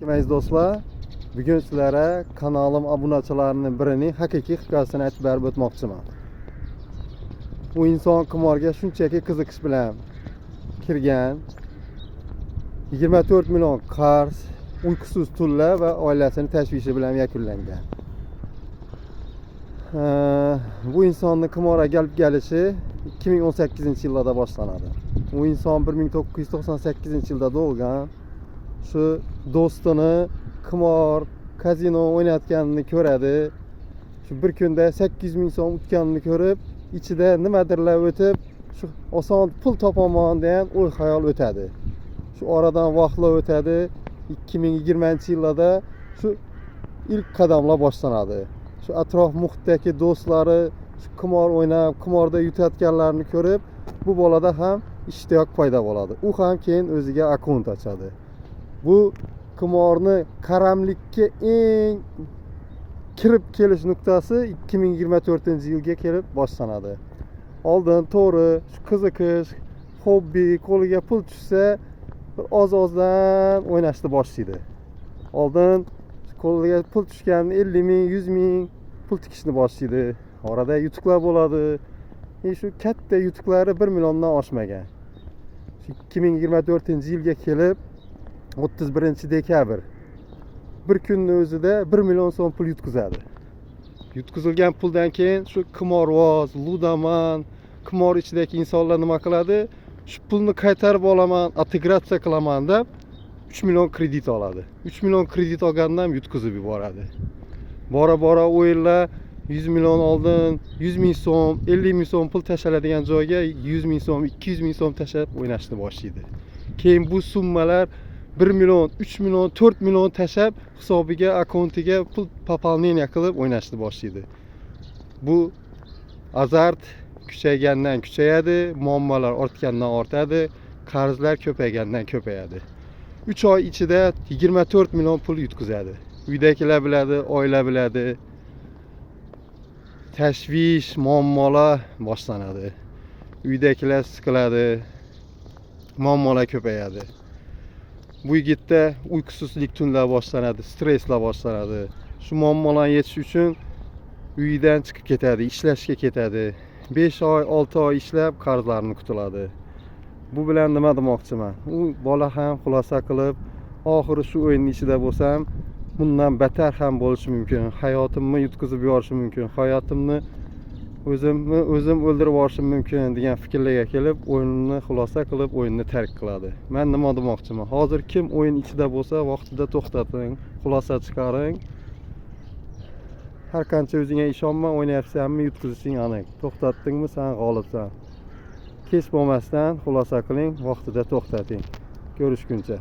Aziz do'stlar, bugun sizlarga kanalim obunachilarining birining haqiqiy hikoyasini aytib berib o'tmoqchiman. U inson qimorga shunchaki qiziqish bilan kirgan, 24 million qarz, uyqusiz tunlar va oilasini tashvishi bilan yakunlangan. Bu insonning qimorga galib kelishi 2018-yilda boshlanadi. U inson 1998-yilda tug'ilgan. Şu do'stini qimor, kazino o'ynayotganini ko'radi. Shu bir kunda 800 ming so'm o'tganini ko'rib, ichida nimadirlar o'tib, shu oson pul topaman degan o'y xayol o'tadi. Shu oradan vaqtlar o'tadi. 2020-yilda shu ilk qadamlar boshlanadi. Shu atrof muhitdagi do'stlari shu qimor o'ynab, qimorda yutayotganlarni ko'rib, bu bolada ham ishtiyoq paydo bo'ladi. U ham keyin o'ziga akkaunt ochadi. Bu qimorni qaramlikka eng kirib kelish nuqtasi 2024-yilga kelib boshlanadi. Oldin to'g'ri shu qiziqish, hobbi, qo'liga pul tushsa, oz-ozdan o'ynashni boshlaydi. Oldin qo'liga pul tushgan 50 ming, 100 ming pul tikishni boshlaydi. Orada yutuqlar bo'ladi. Shu katta yutuqlari 1 milliondan oshmagan. 2024-yilga kelib 31-dekabr bir kunning o'zida 1 million so'm pul yutkazadi. Yutkazilgan puldan keyin shu qimorvoz, ludaman, qimor ichidagi insonlar nima qiladi? Shu pulni qaytarib olaman, integratsiya qilaman deb 3 million kredit oladi. 3 million kredit olgandan yutkazib yuboradi. Bora-bora o'yinlar 100 million oldin 100 ming so'm, 50 ming so'm pul tashaladigan joyga 100 ming so'm, 200 ming so'm tashab o'ynashni boshlaydi. Keyin bu summalar 1 million, 3 million, 4 million tashab hisobiga, akkauntiga pul пополнение qilib o'ynashni boshlaydi. Bu azart kuchaygandan kuchayadi, muammolar ortgandan ortadi, qarzlar ko'paygandan ko'payadi. 3 oy ichida 24 million pul yutkazadi. Uydagilar biladi, oila biladi. Tashvish, muammolar boshlanadi. Uydagilar siqiladi, muammolar ko'payadi. Bu yigitda uyqusizlik tunlar boshlanadi, stresslar boshlanadi. Shu muammolarni yechish uchun uyidan chiqib ketadi, ishlashga ketadi. 5 oy, 6 oy ishlab qarzlarni qutuladi. Bu bilan nima demoqchiman? U bola ham xulosa qilib, oxiri shu o'yinning ichida bo'lsam, bundan battar ham bo'lishi mumkin. Hayotimni yutkazib yuborishi mumkin. Hayotimni o'zim o'ldirib yuborishim mumkin degan fikrlarga kelib, o'yinni xulosa qilib, o'yinni tark qiladi. Men nima demoqchiman? Hozir kim o'yin ichida bo'lsa, vaqtida to'xtating, xulosa chiqaring. Har qancha o'zingga ishonma, o'ynayapsanmi, yutkazishing aniq. To'xtatdingmi, sen g'olibsan. Kech bo'lmasdan xulosa qiling, vaqtida to'xtating. Ko'rishguncha.